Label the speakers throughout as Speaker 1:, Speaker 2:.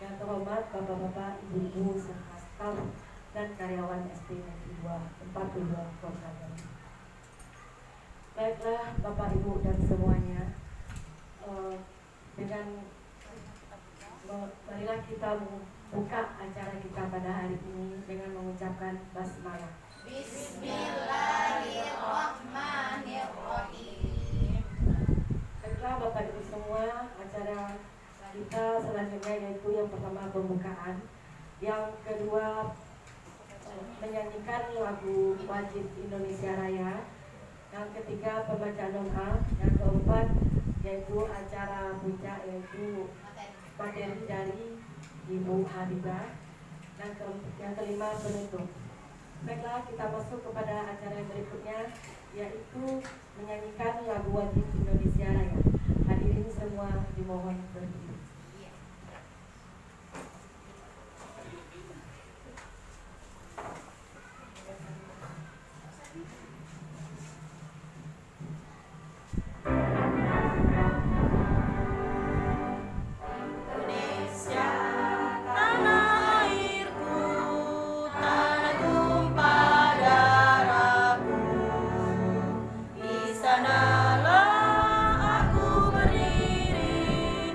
Speaker 1: Yang terhormat Bapak-Bapak, Ibu-Ibu, serta staf dan karyawan SD Negeri 42 Kota Jambi. Baiklah Bapak Ibu dan semuanya, marilah kita buka acara kita pada hari ini dengan mengucapkan basmalah. Bismillahirrahmanirrahim. Baiklah Bapak Ibu semua, acara kita selanjutnya yaitu yang pertama pembukaan, yang kedua menyanyikan lagu wajib Indonesia Raya, yang ketiga pembacaan doa, yang keempat yaitu acara puncak yaitu materi dari Ibu Habibah, dan yang kelima penutup. Baiklah kita masuk kepada acara yang berikutnya yaitu menyanyikan lagu wajib Indonesia Raya. Hadirin semua dimohon berdiri.
Speaker 2: Sanalah aku berdiri.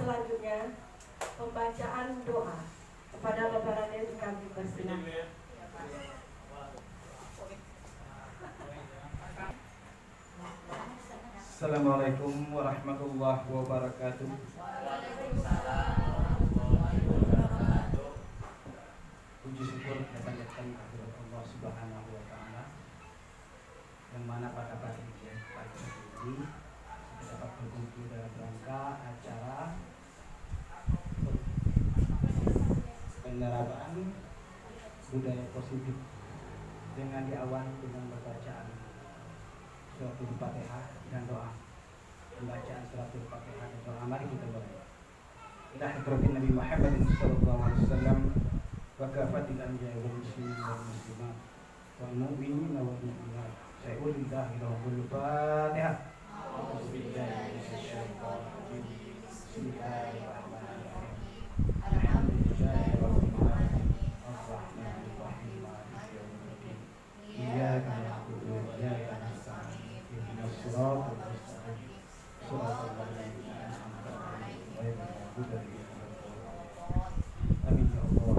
Speaker 1: selanjutnya pembacaan doa. Kepada Bapak Raden kami persilakan.
Speaker 2: Assalamualaikum warahmatullahi wabarakatuh. Puji syukur kita panjatkan kehadirat Allah Subhanahu wa taala, yang mana pada pagi ini kita dapat berkumpul dalam rangka acara penerapaan budaya positif dengan diawali dengan bacaan suratul Fatihah dan doa. Pembacaan suratul Fatihah dan doa, mari kita mulai. Ila hadratin Nabi Muhammad sallallahu alaihi wasallam wa kafatil anbiya'i wal muslimin wal muslimat wal mu'minina wal mu'minat. Sa'udillah ilahul Fatihah. A'udzu billahi minasy syaithanir rajim. Bismillahirrahmanirrahim. Alhamdulillahi rabbil alamin. Arrahmanir rahim. Maliki yaumiddin. Iyyaka na'budu wa iyyaka nasta'in. Ihdinas siratal mustaqim. Siratal ladzina an'amta 'alaihim ghairil maghdubi 'alaihim waladdallin. Amin ya Allah.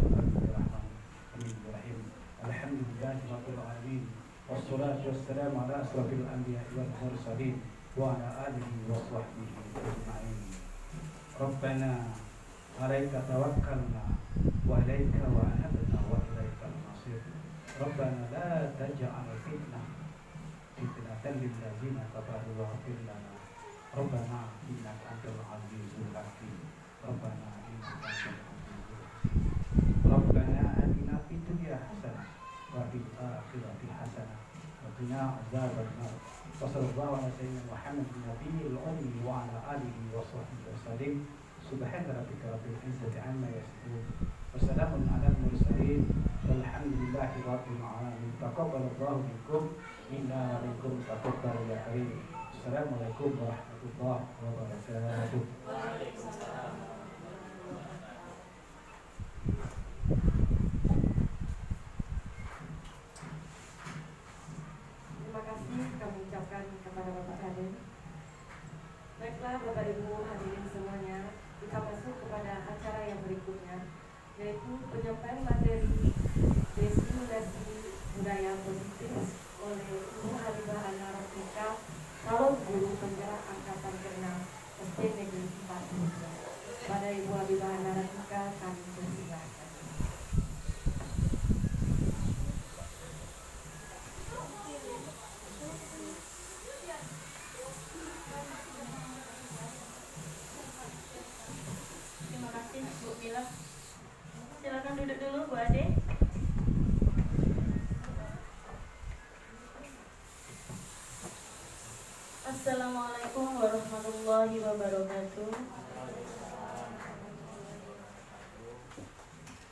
Speaker 2: Amin ya Rahim. Alhamdulillahi rabbil alamin. Wassalatu wassalamu ala asrafil anbiya'i wal mursalin wa ala alihi wa sahbihi ajma'in. Rabbana alaika tawakkalna wa alaika wa anabna wa ilaikal masir. Rabbana la taj'al fitnatan lil ladzina kafaru waghfir lana. Rabbana innaka antal azizul hakim. Rabbana innaka antal azizul hakim. Rabbana atina fid dunya hasanah wa fil akhirati hasanah wa qina adzabannar. Wa sallallahu ala sayyidina Muhammadin nabiyil ummi wa ala alihi wa sahbihi wasallim. Subhana rabbika rabbil izzati amma yasifun. Wassalamun alal mursalin. Walhamdulillahi rabbil alamin. Taqabbalallahu minkum minna wa minkum taqabbal ya karim. Assalamualaikum warahmatullahi wabarakatuh.
Speaker 1: Terima kasih kami ucapkan kepada Bapak Raden. Baiklah Bapak Ibu hadirin semuanya, kita masuk kepada acara yang berikutnya, yaitu penyampaian materi destinasi budaya positif oleh Ibu Habibah Al-Narafika, calon guru penggerak angkatan ke-6 SD Negeri 4. Pada Ibu Habibah Al-Narafika kami persilakan.
Speaker 3: Terima kasih Bu Bila. Silakan duduk dulu Bu Ade. Assalamualaikum warahmatullahi wabarakatuh.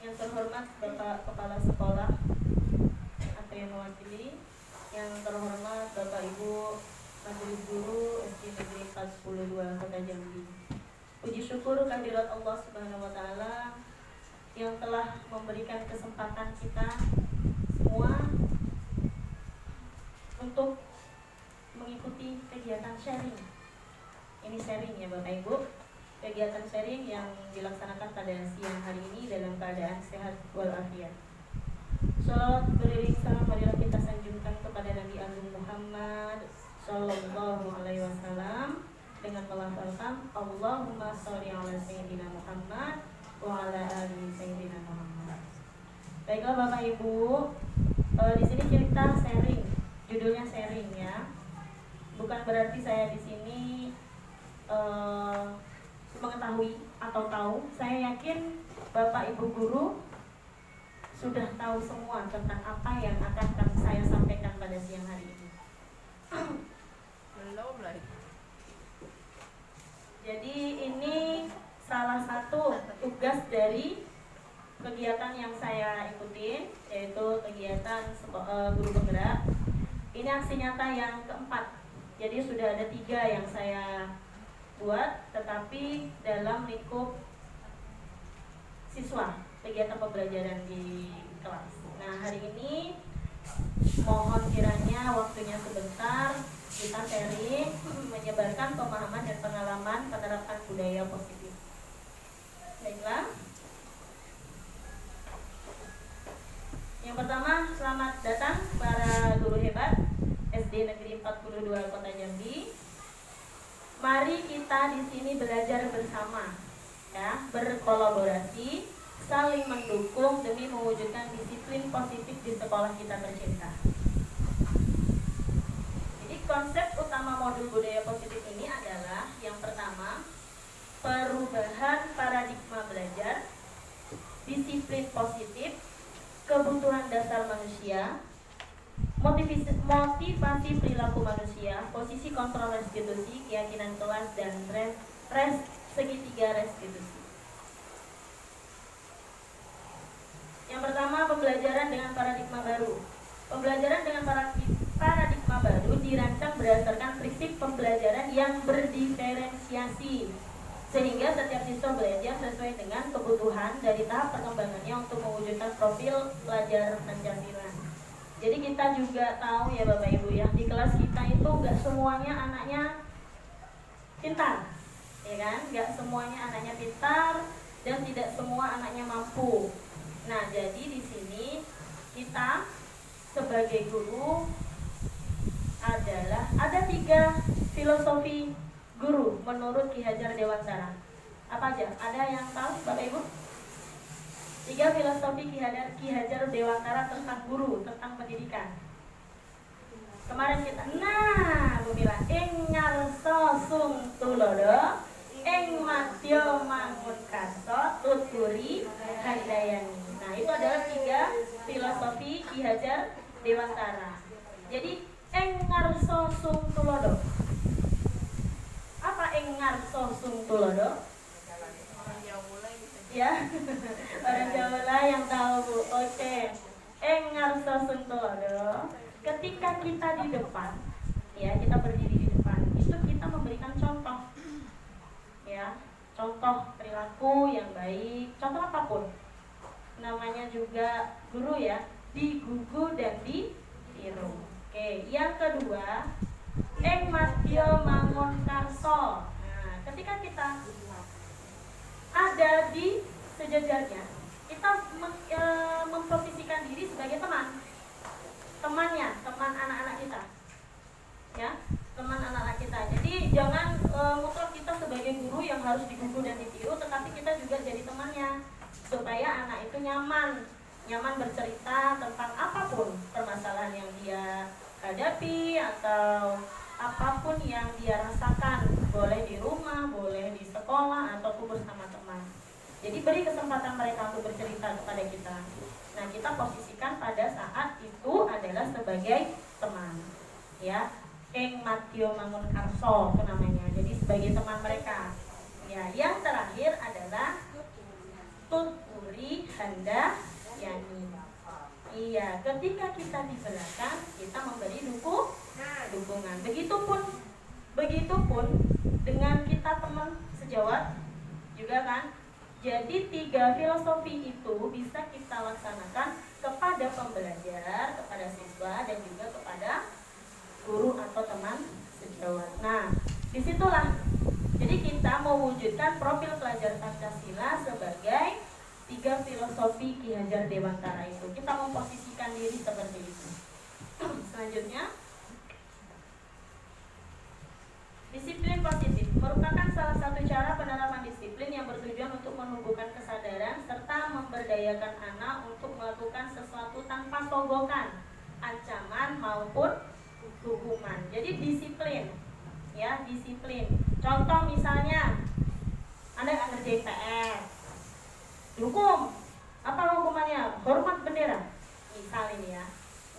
Speaker 3: Yang terhormat Bapak Kepala Sekolah atau yang mewakili, yang terhormat Bapak Ibu Majelis Guru SD Negeri 402 Kota Jambi. Puji syukur kehadirat Allah Subhanahu wa taala yang telah memberikan kesempatan kita semua untuk mengikuti kegiatan sharing. Ini sharing ya Bapak Ibu. Kegiatan sharing yang dilaksanakan pada siang hari ini dalam keadaan sehat walafiat. Shalawat beriring salam marilah kita sanjungkan kepada Nabi Agung Muhammad Sallallahu Alaihi Wasallam dengan melafalkan Allahumma sholli ala Sayyidina Muhammad wa ala ali Sayyidina Muhammad. Baiklah Bapak Ibu, di sini kita sharing, judulnya sharing ya. Bukan berarti saya di sini mengetahui atau tahu. Saya yakin Bapak Ibu guru sudah tahu semua tentang apa yang akan saya sampaikan pada siang hari ini.
Speaker 4: Belum lagi.
Speaker 3: Jadi ini salah satu tugas dari kegiatan yang saya ikutin, yaitu kegiatan guru penggerak. Ini aksi nyata yang keempat. Jadi sudah ada 3 yang saya buat, tetapi dalam lingkup siswa, kegiatan pembelajaran di kelas. Nah hari ini mohon kiranya waktunya sebentar, kita sharing menyebarkan pemahaman dan pengalaman penerapan budaya positif. Mari kita di sini belajar bersama, ya, berkolaborasi, saling mendukung demi mewujudkan disiplin positif di sekolah kita tercinta. Jadi konsep utama modul budaya positif ini adalah yang pertama, perubahan paradigma belajar, disiplin positif, kebutuhan dasar manusia, motivasi perilaku manusia, posisi kontrol restitusi, keyakinan kelas, dan segitiga restitusi. Yang pertama, pembelajaran dengan paradigma baru. Pembelajaran dengan paradigma baru dirancang berdasarkan prinsip pembelajaran yang berdiferensiasi, sehingga setiap siswa belajar sesuai dengan kebutuhan dari tahap perkembangannya untuk mewujudkan profil pelajar Pancasila. Jadi kita juga tahu ya Bapak Ibu ya, di kelas kita itu nggak semuanya anaknya pintar, ya kan? Nggak semuanya anaknya pintar dan tidak semua anaknya mampu. Nah, jadi di sini kita sebagai guru adalah ada 3 filosofi guru menurut Ki Hajar Dewantara. Apa aja? Ada yang tahu Bapak Ibu? 3 filosofi Ki Hajar Dewantara tentang guru, tentang pendidikan. Kemarin kita, Bu Mila, ing ngarso sung tulodo, ing madya mangun karso, tuturi handayani. Nah, itu adalah 3 filosofi Ki Hajar Dewantara. Jadi, ing ngarso sung tulodo. Apa ing ngarso sung tulodo? Ya, orang Jawa lah yang tahu Bu. Oke, ngarso sung tulodo. Ketika kita di depan, ya, kita berdiri di depan, itu kita memberikan contoh, ya, contoh perilaku yang baik, contoh apapun. Namanya juga guru ya, digugu dan ditiru. Oke, yang kedua, madya mangun karso. Nah, ketika kita ada di sejajarnya, kita memposisikan diri sebagai teman anak-anak kita, ya, teman anak-anak kita. Jadi jangan mutlak kita sebagai guru yang harus digugu dan ditiru, tetapi kita juga jadi temannya, supaya anak itu nyaman bercerita tentang apapun permasalahan yang dia hadapi atau apapun yang dia rasakan, boleh di rumah, boleh di sekolah, ataupun bersama teman. Jadi beri kesempatan mereka untuk bercerita kepada kita. Nah, kita posisikan pada saat itu adalah sebagai teman, ya. Ing madya mangun karso itu namanya. Jadi sebagai teman mereka. Ya, yang terakhir adalah tuturi handayani. Iya, ketika kita di belakang, kita memberi dukungan. Begitupun dengan kita teman sejawat juga kan. Jadi 3 filosofi itu bisa kita laksanakan kepada pembelajar, kepada siswa, dan juga kepada guru atau teman sejawat. Nah, disitulah jadi kita mewujudkan profil pelajar Pancasila sebagai 3 filosofi Ki Hajar Dewantara itu. Kita memposisikan diri seperti itu. Selanjutnya, disiplin positif merupakan salah satu cara penerapan disiplin yang bertujuan untuk menumbuhkan kesadaran serta memberdayakan anak untuk melakukan sesuatu tanpa sogokan, ancaman maupun hukuman. Jadi disiplin, ya, disiplin. Contoh misalnya, Anda nggak ngerjain PR, dihukum. Apa hukumannya? Hormat bendera. Misal ini ya,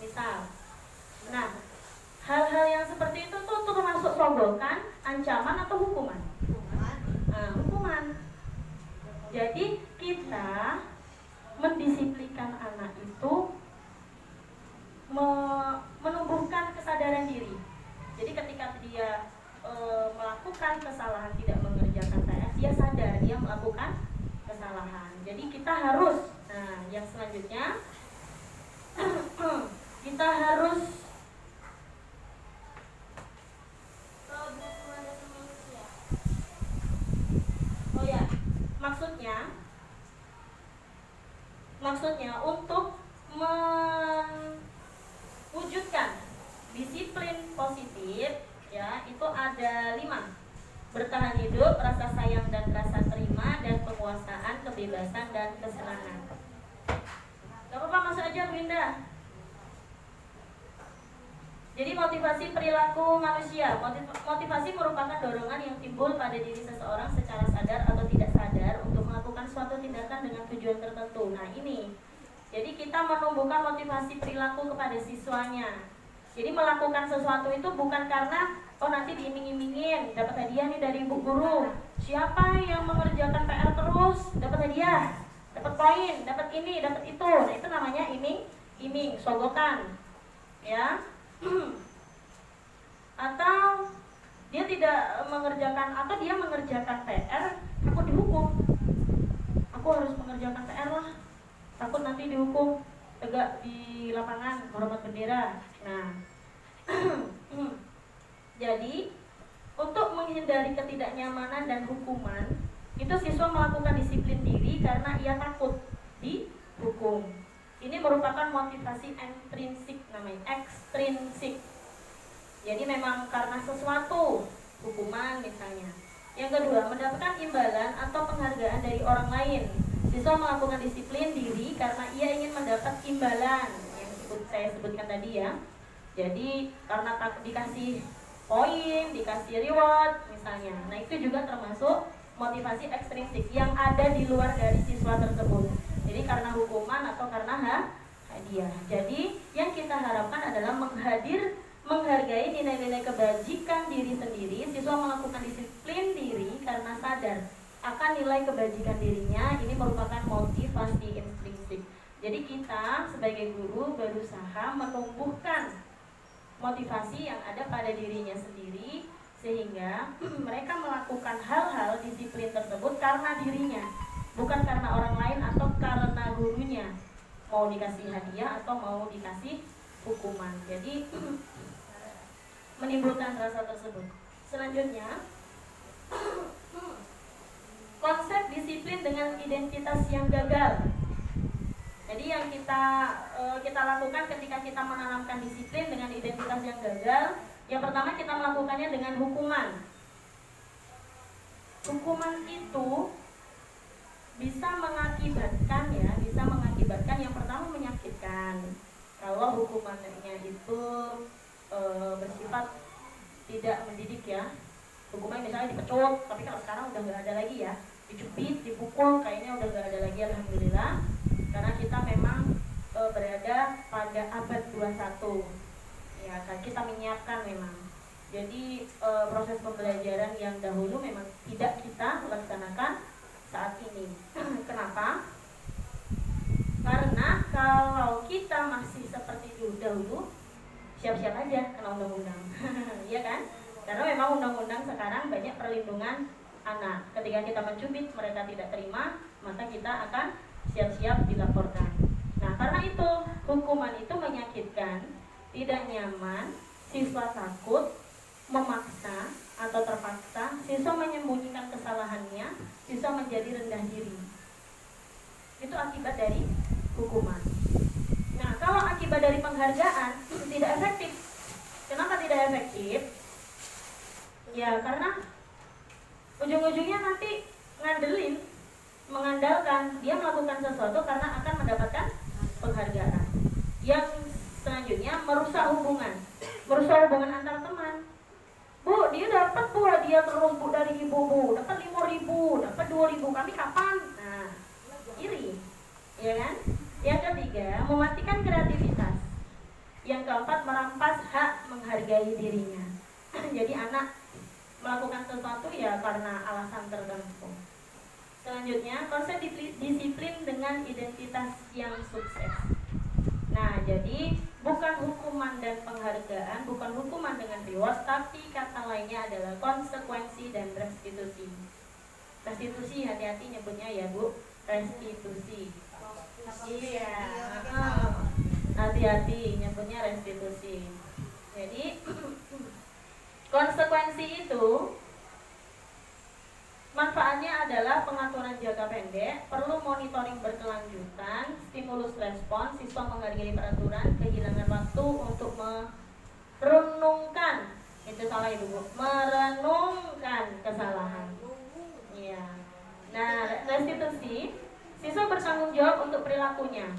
Speaker 3: misal. Nah, hal-hal yang seperti itu tuh termasuk sogokan, ancaman atau hukuman? Nah, hukuman. Jadi kita mendisiplinkan anak itu menumbuhkan kesadaran diri. Jadi ketika dia melakukan kesalahan, tidak mengerjakan PR, dia sadar dia melakukan kesalahan. Jadi kita harus, nah yang selanjutnya kita harus maksudnya untuk mewujudkan disiplin positif, ya, itu ada 5. bertahan hidup, rasa sayang dan rasa terima, dan penguasaan, kebebasan, dan kesenangan. Gak apa-apa, masuk aja Bu Indah. Jadi motivasi perilaku manusia. Motivasi merupakan dorongan yang timbul pada diri seseorang secara sadar atau tidak sadar untuk melakukan suatu tindakan dengan tujuan tertentu. Nah ini, jadi kita menumbuhkan motivasi perilaku kepada siswanya. Jadi melakukan sesuatu itu bukan karena oh nanti diiming-imingin dapat hadiah nih dari ibu guru. Siapa yang mengerjakan PR terus dapat hadiah, dapat poin, dapat ini, dapat itu. Nah itu namanya iming, sogokan, ya. Atau dia tidak mengerjakan, atau dia mengerjakan PR takut dihukum. Aku harus mengerjakan PR lah, takut nanti dihukum, tegak di lapangan hormat bendera. Nah jadi untuk menghindari ketidaknyamanan dan hukuman, itu siswa melakukan disiplin diri karena ia takut dihukum. Ini merupakan motivasi intrinsik, namanya ekstrinsik. Jadi memang karena sesuatu, hukuman misalnya. Yang kedua, mendapatkan imbalan atau penghargaan dari orang lain. Siswa melakukan disiplin diri karena ia ingin mendapat imbalan yang saya sebutkan tadi ya. Jadi karena dikasih poin, dikasih reward misalnya. Nah itu juga termasuk motivasi ekstrinsik yang ada di luar dari siswa tersebut. Jadi karena hukuman atau karena hadiah. Jadi yang kita harapkan adalah menghargai nilai-nilai kebajikan diri sendiri. Siswa melakukan disiplin diri karena sadar akan nilai kebajikan dirinya. Ini merupakan motivasi intrinsik. Jadi kita sebagai guru berusaha menumbuhkan motivasi yang ada pada dirinya sendiri, sehingga mereka melakukan hal-hal disiplin tersebut karena dirinya, bukan karena orang lain atau karena gurunya, mau dikasih hadiah atau mau dikasih hukuman. Jadi menimbulkan rasa tersebut. Selanjutnya, konsep disiplin dengan identitas yang gagal. Jadi yang kita lakukan ketika kita menanamkan disiplin dengan identitas yang gagal, yang pertama kita melakukannya dengan hukuman. Hukuman itu bisa mengakibatkan yang pertama menyakitkan. Kalau hukumannya itu bersifat tidak mendidik ya. Hukuman misalnya dipecut, tapi kalau sekarang udah nggak ada lagi ya. Dicubit, dipukul, kayaknya udah nggak ada lagi, alhamdulillah. Karena kita memang berada pada abad 21. Ya, kan kita menyiapkan memang. Jadi proses pembelajaran yang dahulu memang tidak kita laksanakan saat ini. Kenapa? Karena kalau kita masih seperti dahulu, siap-siap aja kena undang-undang. Iya kan? Karena memang undang-undang sekarang banyak perlindungan anak. Ketika kita mencubit mereka tidak terima, maka kita akan siap-siap dilaporkan. Nah, karena itu hukuman itu menyakitkan, tidak nyaman, siswa takut, memaksa atau terpaksa, siswa menyembunyikan kesalahannya, siswa menjadi rendah diri. Itu akibat dari hukuman. Nah, kalau akibat dari penghargaan tidak efektif. Kenapa tidak efektif? Ya, karena ujung-ujungnya nanti mengandalkan dia melakukan sesuatu karena akan mendapatkan penghargaan. Yang selanjutnya merusak hubungan antar teman. Bu, dia dapat Bu hadiah terus Bu dari ibu Bu, dapat 5.000, dapat 2.000, kami kapan? Nah, iri, ya kan? Yang ketiga, mematikan kreativitas. Yang keempat, merampas hak menghargai dirinya. Jadi anak melakukan sesuatu ya karena alasan tertentu. Selanjutnya, konsep disiplin dengan identitas yang sukses. Nah, jadi bukan hukuman dan penghargaan, bukan hukuman dengan reward, tapi kata lainnya adalah konsekuensi dan restitusi. Restitusi, hati-hati nyebutnya ya Bu, restitusi. Iya, hati-hati nyebutnya restitusi. Jadi konsekuensi itu manfaatnya adalah pengaturan jangka pendek, perlu monitoring berkelanjutan, stimulus respons, siswa menghargai peraturan, kehilangan waktu untuk merenungkan Itu salah itu Bu. Merenungkan kesalahan. Iya. Nah, restitusi, siswa bertanggung jawab untuk perilakunya.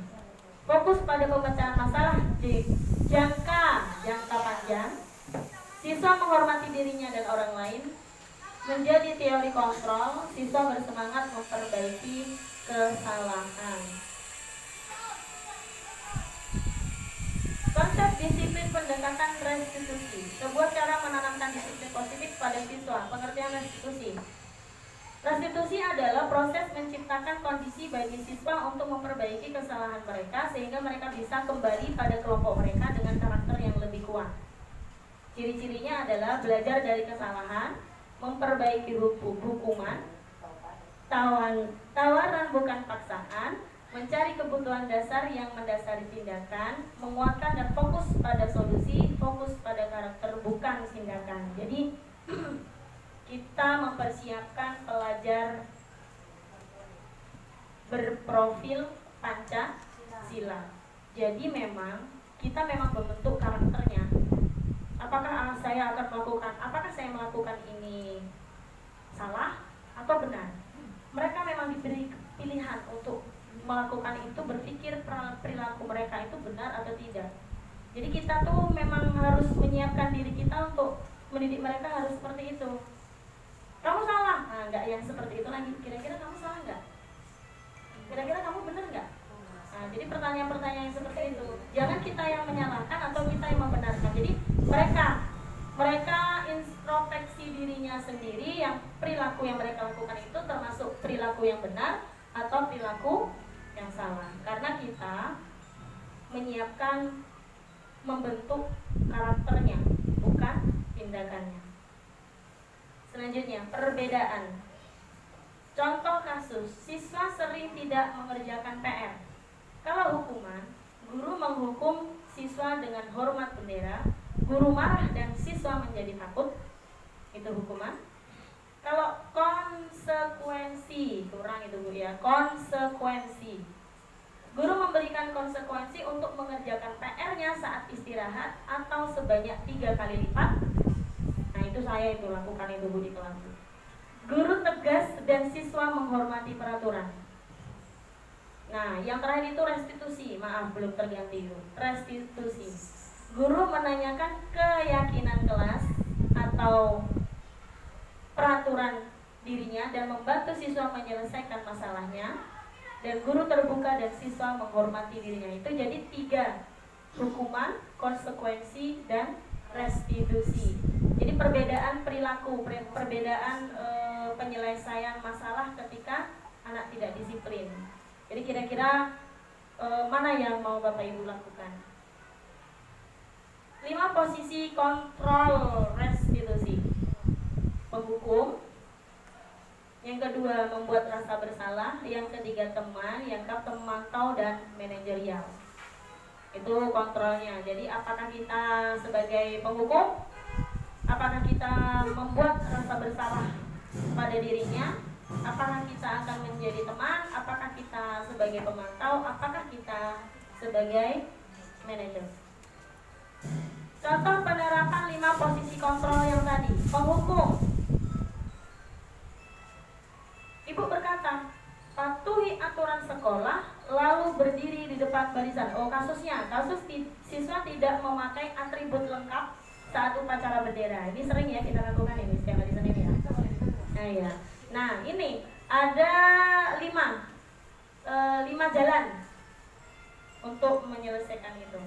Speaker 3: Fokus pada pemecahan masalah di jangka panjang. Siswa menghormati dirinya dan orang lain. Menjadi teori kontrol, siswa bersemangat memperbaiki kesalahan. Konsep disiplin pendekatan restitusi, sebuah cara menanamkan disiplin positif pada siswa. Pengertian restitusi. Restitusi adalah proses menciptakan kondisi bagi siswa untuk memperbaiki kesalahan mereka sehingga mereka bisa kembali pada kelompok mereka dengan karakter yang lebih kuat. Ciri-cirinya adalah belajar dari kesalahan, memperbaiki hukuman, tawaran bukan paksaan, mencari kebutuhan dasar yang mendasari tindakan, menguatkan dan fokus pada solusi, fokus pada karakter bukan tindakan. Jadi kita mempersiapkan pelajar berprofil Pancasila. Jadi kita memang membentuk karakternya. Apakah saya melakukan ini salah atau benar? Mereka memang diberi pilihan untuk melakukan itu, berpikir perilaku mereka itu benar atau tidak. Jadi kita tuh memang harus menyiapkan diri kita untuk mendidik mereka harus seperti itu. Kamu salah, nah enggak yang seperti itu lagi. Kira-kira kamu salah enggak? Kira-kira kamu benar enggak? Nah, jadi pertanyaan-pertanyaan yang seperti itu. Jangan kita yang menyalahkan atau kita yang membenarkan. Jadi mereka introspeksi dirinya sendiri, yang perilaku yang mereka lakukan itu termasuk perilaku yang benar atau perilaku yang salah. Karena kita menyiapkan, membentuk karakternya, bukan tindakannya. Selanjutnya, perbedaan. Contoh kasus, siswa sering tidak mengerjakan PR. Kalau hukuman, guru menghukum siswa dengan hormat bendera, guru marah dan siswa menjadi takut, itu hukuman. Kalau konsekuensi, kurang itu Bu ya, konsekuensi. Guru memberikan konsekuensi untuk mengerjakan PR-nya saat istirahat atau sebanyak 3 kali lipat. Nah itu saya itu lakukan itu Bu di kelas. Guru tegas dan siswa menghormati peraturan. Nah yang terakhir itu restitusi. Maaf belum terganti itu. Restitusi. Guru menanyakan keyakinan kelas atau peraturan dirinya dan membantu siswa menyelesaikan masalahnya. Dan guru terbuka dan siswa menghormati dirinya. Itu jadi 3: hukuman, konsekuensi, dan restitusi. Jadi perbedaan perilaku, perbedaan penyelesaian masalah ketika anak tidak disiplin. Jadi kira-kira mana yang mau Bapak Ibu lakukan? 5 posisi kontrol restitusi. Penghukum. Yang kedua, membuat rasa bersalah. Yang ketiga, teman. Yang keempat, pemantau dan manajerial. Itu kontrolnya. Jadi apakah kita sebagai penghukum? Apakah kita membuat rasa bersalah pada dirinya? Apakah kita akan menjadi teman? Apakah kita sebagai pemantau? Apakah kita sebagai manajer? Contoh penerapan 5 posisi kontrol yang tadi. Penghukum. Ibu berkata, patuhi aturan sekolah lalu berdiri di depan barisan. Oh kasusnya, kasus siswa tidak memakai atribut lengkap saat upacara bendera. Ini sering ya kita lakukan ini setiap hari Senin ya. Nah ya. Nah ini ada 5 jalan untuk menyelesaikan itu.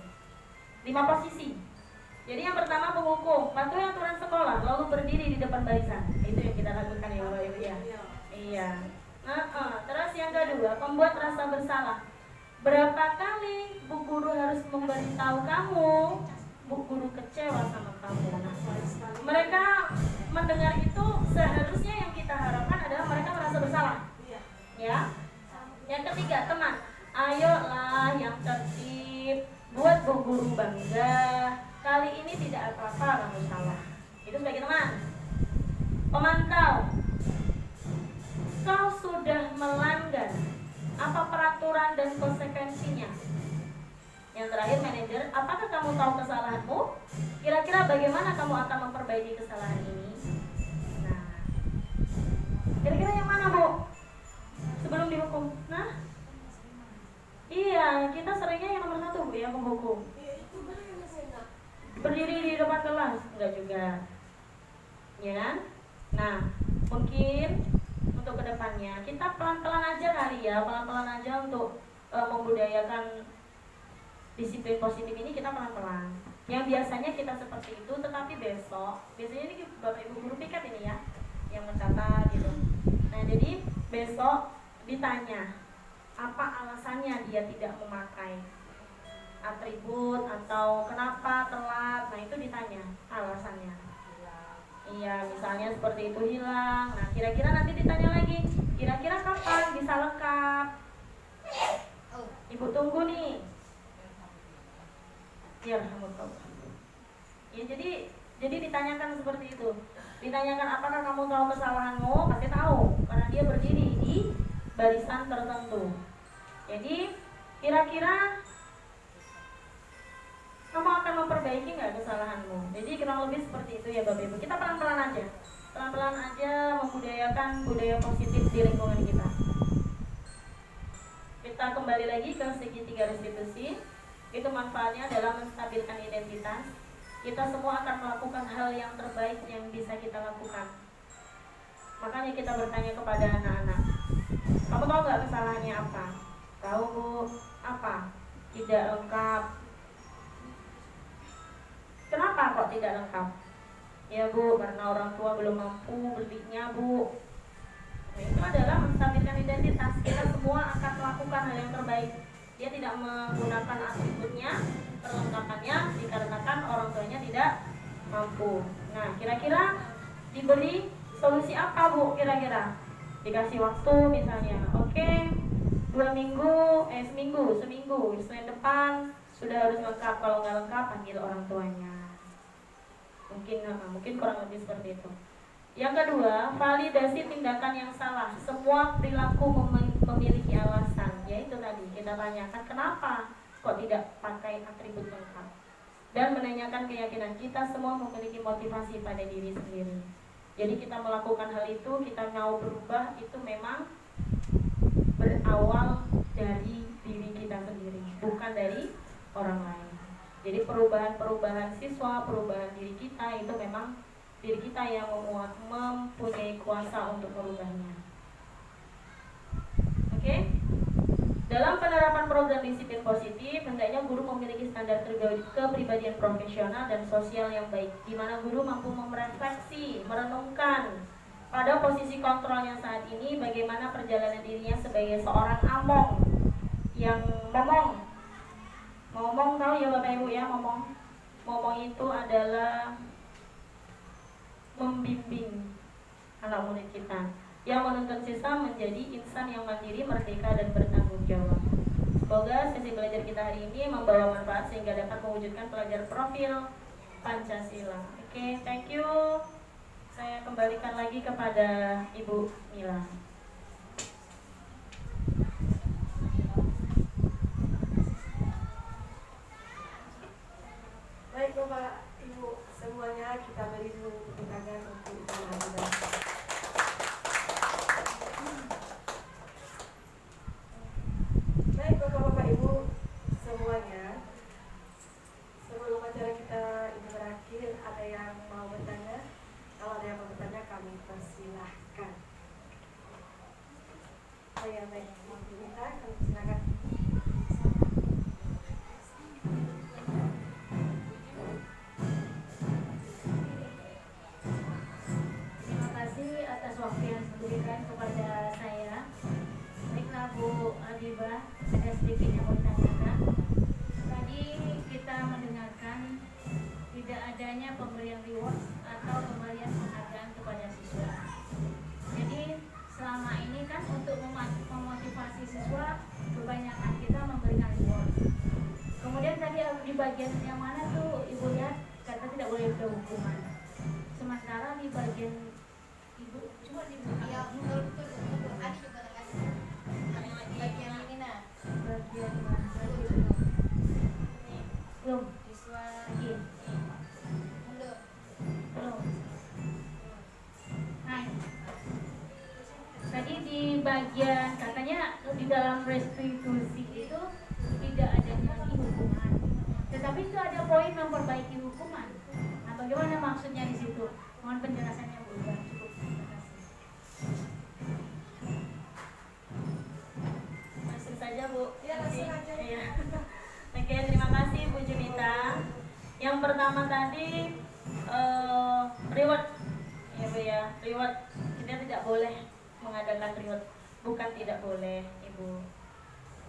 Speaker 3: 5 posisi. Jadi yang pertama penghukum, patuhi aturan sekolah lalu berdiri di depan barisan. Itu yang kita lakukan ya Bapak Ibu ya. Iya. Terus yang kedua, membuat rasa bersalah. Berapa kali Bu Guru harus memberitahu kamu? Bu Guru kecewa sama kamu. Mereka mendengar itu, seharusnya yang kita harapkan adalah mereka merasa bersalah. Ya. Yang ketiga, teman. Ayolah yang tertib, buat Bu Guru bangga. Kali ini tidak apa-apa kamu salah. Itu sebagai teman. Pemantau. Kau sudah melanggar apa peraturan dan konsekuensinya. Yang Yang terakhir manajer, apakah kamu tahu kesalahanmu? Kira-kira bagaimana kamu akan memperbaiki kesalahan ini? Nah, kira-kira yang mana, Bu? Sebelum dihukum. Nah, iya, kita seringnya yang nomor 1, Bu, yang menghukum. Berdiri di depan kelas, enggak juga, ya kan? Nah, mungkin untuk kedepannya kita pelan-pelan aja kali ya, pelan-pelan aja untuk membudayakan disiplin positif ini, kita pelan-pelan. Yang biasanya kita seperti itu, tetapi besok, biasanya ini Bapak Ibu guru piket ini ya, yang mencatat gitu. Nah, jadi besok ditanya apa alasannya dia tidak memakai atribut atau kenapa telat. Nah, itu ditanya alasannya. Iya, misalnya seperti itu hilang. Nah, kira-kira nanti ditanya lagi, kira-kira kapan bisa lengkap? Ibu tunggu nih. Ya, kamu tahu. Ya, jadi ditanyakan seperti itu. Ditanyakan apakah kamu tahu kesalahanmu? Pasti tahu, karena dia berdiri di barisan tertentu. Jadi, kira-kira kamu akan memperbaiki nggak kesalahanmu? Jadi kurang lebih seperti itu ya Bapak Ibu. Kita pelan-pelan aja, pelan-pelan aja membudayakan budaya positif di lingkungan kita. Kita kembali lagi ke segitiga restitusi. Itu manfaatnya adalah menstabilkan identitas. Kita semua akan melakukan hal yang terbaik yang bisa kita lakukan. Makanya kita bertanya kepada anak-anak, kamu tahu nggak kesalahannya apa? Tahu, Bu. Apa? Tidak lengkap. Kenapa kok tidak lengkap? Ya, Bu, karena orang tua belum mampu belinya, Bu. Nah, itu adalah menstabilkan identitas. Kita semua akan melakukan hal yang terbaik. Dia tidak menggunakan atributnya, perlengkapannya, dikarenakan orang tuanya tidak mampu. Nah, kira-kira diberi solusi apa, Bu? Kira-kira dikasih waktu misalnya, oke, 2 minggu, seminggu, Senin depan sudah harus lengkap. Kalau nggak lengkap, panggil orang tuanya. Mungkin kurang lebih seperti itu. Yang kedua, validasi tindakan yang salah. Semua perilaku memiliki alasan. Yaitu tadi kita tanyakan kenapa kok tidak pakai atribut lengkap, dan menanyakan keyakinan kita semua memiliki motivasi pada diri sendiri. Jadi kita melakukan hal itu, kita mau berubah, itu memang berawal dari diri kita sendiri, bukan dari orang lain. Jadi perubahan siswa, perubahan diri kita, itu memang diri kita yang mempunyai kuasa untuk merubahnya. Oke? Dalam penerapan program disiplin positif, hendaknya guru memiliki standar kepribadian profesional dan sosial yang baik, di mana guru mampu merefleksi, merenungkan pada posisi kontrolnya saat ini, bagaimana perjalanan dirinya sebagai seorang among yang ngomong tahu ya Bapak Ibu ya, ngomong itu adalah membimbing anak murid kita yang menuntun siswa menjadi insan yang mandiri, merdeka, dan bertanggung jawab. Semoga sesi belajar kita hari ini membawa manfaat sehingga dapat mewujudkan pelajar profil Pancasila. Oke, thank you. Saya kembalikan lagi kepada Ibu Mila.
Speaker 1: Baik Bapak Ibu semuanya, kita beri dulu tepuk tangan untuk Ibu Mila. Baik Bapak Ibu semuanya, sebelum acara kita ini berakhir, ada yang mau bertanya? Kalau ada yang mau bertanya, kami persilahkan. Saya baik, mau diminta, kami persilahkan.
Speaker 4: Terima kasih atas waktu yang diberikan kepada saya. Baiklah Bu Adibah, ada sedikit yang mau ditanyakan. Tadi kita mendengarkan tidak adanya pemberian reward atau pemberian penghargaan kepada siswa. Jadi selama ini kan untuk memotivasi siswa, kebanyakan kita memberikan reward. Kemudian tadi di bagian yang mana tuh Ibu lihat kata tidak boleh ada hukuman. Sementara di bagian Ibu coba dibuka.
Speaker 5: Ya, betul. Ada juga bagian ini nah.
Speaker 4: Bagian mana? sebagian katanya di dalam restitusi itu tidak ada lagi hukuman, tetapi itu ada poin memperbaiki hukuman. Nah, bagaimana maksudnya di situ? Mohon penjelasannya Bu. Cukup. Terima kasih.
Speaker 3: Langsung saja Bu.
Speaker 1: Ya, langsung aja.
Speaker 3: Iya. Oke, terima kasih Bu Junita. Yang pertama tadi reward, ya Bu ya, reward. Kita tidak boleh mengadakan reward, bukan tidak boleh Ibu.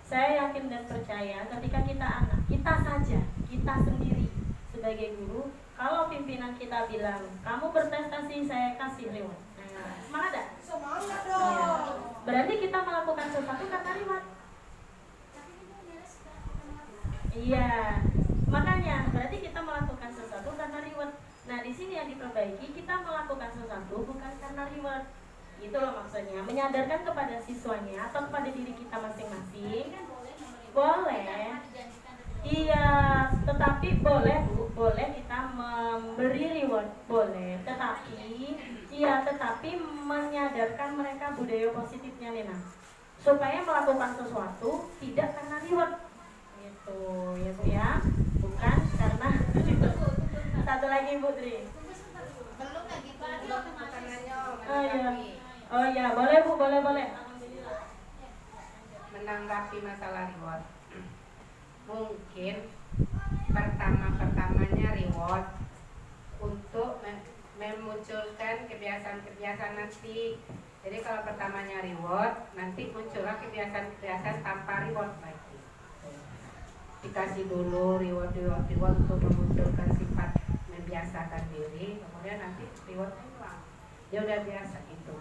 Speaker 3: Saya yakin dan percaya ketika kita anak, kita saja, kita sendiri sebagai guru, kalau pimpinan kita bilang kamu berprestasi, saya kasih reward. Nah, semangat dah?
Speaker 1: Semangat
Speaker 3: Iya.
Speaker 1: dong.
Speaker 3: Berarti kita melakukan sesuatu karena reward. Iya, makanya berarti kita melakukan sesuatu karena reward. Nah, di sini yang diperbaiki, kita melakukan sesuatu bukan karena reward. Itu loh maksudnya, menyadarkan kepada siswanya atau kepada diri kita masing-masing. Boleh. Iya, tetapi boleh Bu, boleh kita memberi reward, boleh. Tetapi menyadarkan mereka budaya positifnya Nena. Supaya melakukan sesuatu tidak karena reward. Gitu, ya Bu ya. Bukan karena satu lagi Bu Tri.
Speaker 5: Belum lagi Pak, makanannya.
Speaker 3: Oh iya. Oh iya, boleh Bu, boleh. Alhamdulillah.
Speaker 6: Menanggapi masalah reward, mungkin pertamanya reward untuk memunculkan kebiasaan-kebiasaan nanti. Jadi kalau pertamanya reward, nanti muncullah kebiasaan-kebiasaan tanpa reward lagi. Dikasih dulu reward untuk memunculkan sifat membiasakan diri, kemudian nanti rewardnya hilang. Dia udah biasa gitu.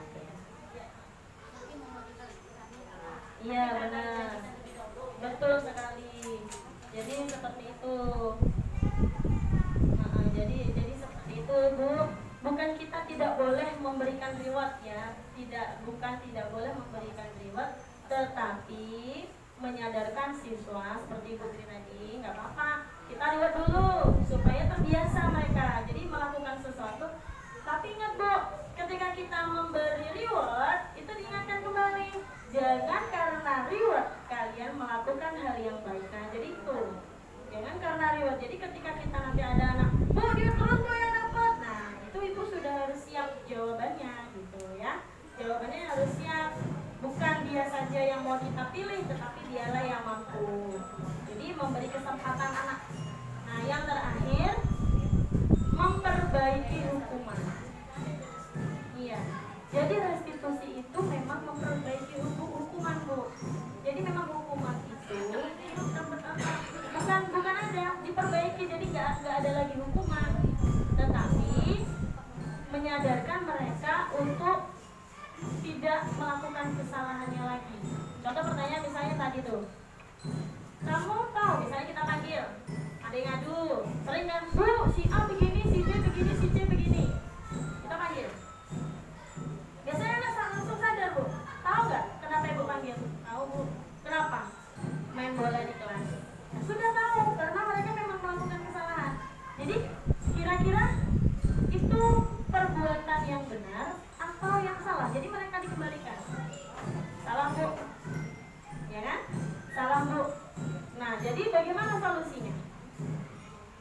Speaker 3: Iya benar, betul sekali. Jadi seperti itu. Jadi seperti itu Bu. Bukan kita tidak boleh memberikan reward ya, bukan tidak boleh memberikan reward, tetapi menyadarkan siswa seperti Bu Tri tadi, nggak apa-apa, kita reward dulu supaya terbiasa mereka. Jadi melakukan sesuatu. Tapi ingat Bu, ketika kita memberi reward itu diingatkan kembali. Jangan karena reward kalian melakukan hal yang baik. Nah, jadi itu. Jangan karena reward. Jadi ketika kita nanti ada anak, Bu, dia terus Bu yang dapat. Nah, itu Ibu sudah harus siap jawabannya gitu ya. Jawabannya harus siap. Bukan dia saja yang mau kita pilih, tetapi dialah yang mampu. Jadi memberi kesempatan anak. Nah, yang terakhir memperbaiki hukuman. Iya. Jadi restitusi itu memang memperbaiki hukuman Bu. Jadi memang hukuman itu bukan ada diperbaiki, jadi nggak ada lagi hukuman, tetapi menyadarkan mereka untuk tidak melakukan kesalahannya lagi. Contoh pertanyaan misalnya tadi tuh, kamu tahu misalnya kita panggil ada yang ngadu, sering kan Bu, si A begini, si B begini, si C begini, kita panggil. Biasanya anak langsung sadar Bu. Tahu nggak kenapa Ibu panggil? Tahu Bu. Kenapa? Main bola di kelas. Nah, sudah tahu karena mereka memang melakukan kesalahan. Jadi kira-kira itu perbuatan yang benar atau yang salah? Jadi mereka dikembalikan. Salah Bu. Ya kan? Salah Bu. Nah, jadi bagaimana solusinya?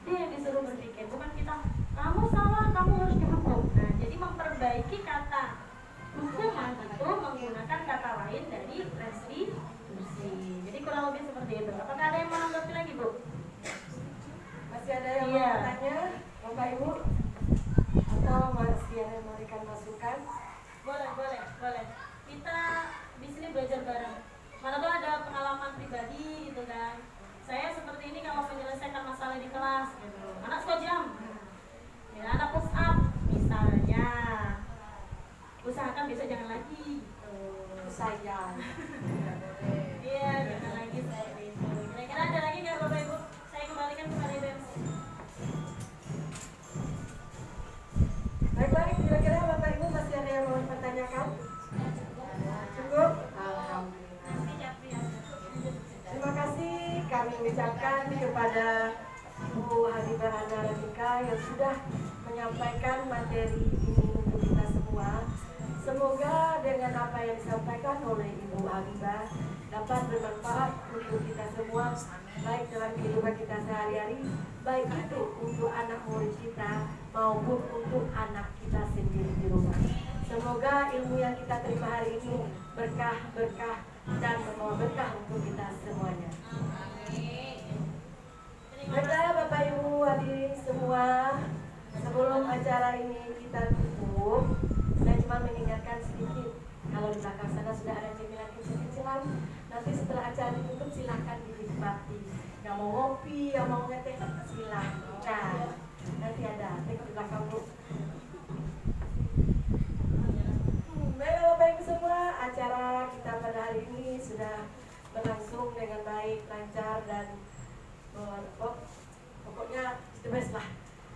Speaker 3: Dia yang disuruh berpikir, bukan kita. Kamu salah, kamu harus dihukum. Nah, jadi memperbaiki kata hukuman itu menggunakan kata lain dari restitusi. Jadi kurang lebih seperti itu. Apakah ada yang mau menanggapi lagi Bu?
Speaker 1: Masih ada yang mau bertanya, Bapak Ibu? Atau masih ada yang memberikan masukan?
Speaker 3: Boleh. Kita di sini belajar bareng. Mana tuh ada pengalaman pribadi gitu kan. Saya seperti ini kalau menyelesaikan masalah di kelas gitu. Anak suka jam. Ya, anak push up misalnya. Usahakan besok jangan lagi gitu.
Speaker 1: Sayang.
Speaker 3: Iya, jangan lagi seperti itu. Kira-kira ada lagi nggak Bapak Ibu? Saya kembalikan kepada Ibu.
Speaker 1: Baik, kira-kira Bapak Ibu masih ada yang mau dipertanyakan? Cukup?
Speaker 6: Alhamdulillah.
Speaker 1: Terima kasih kami ucapkan kepada Bu Habibah Anna Rafika yang sudah menyampaikan materi ini untuk kita semua. Semoga dengan apa yang disampaikan oleh Ibu Habibah dapat bermanfaat untuk kita semua, baik dalam kehidupan kita sehari-hari, baik itu untuk anak murid kita maupun untuk anak kita sendiri di rumah. Semoga ilmu yang kita terima hari ini berkah dan membawa berkah untuk kita semuanya. Baiklah Bapak Ibu hadirin semua, sebelum acara ini kita tutup, saya cuma mengingatkan sedikit. Kalau di belakang sana sudah ada cemilan kecil-kecilan, nanti setelah acara ditutup silahkan dinikmati. Yang mau ngopi, yang mau ngeteh silahkan. Nanti ada tengok di belakang Bu. Baiklah Bapak Ibu semua, acara kita pada hari ini sudah berlangsung dengan baik, lancar dan pokoknya the best lah.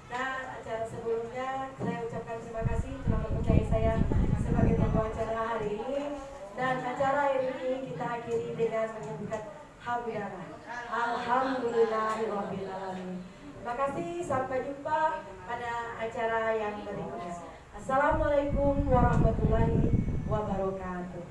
Speaker 1: Dan acara sebelumnya saya ucapkan terima kasih telah mempercayai saya sebagai pembawa acara hari ini. Dan acara hari ini kita akhiri dengan menyebutkan hamdalah. Alhamdulillahirabbil alamin. Terima kasih, sampai jumpa pada acara yang berikutnya. Assalamualaikum warahmatullahi wabarakatuh.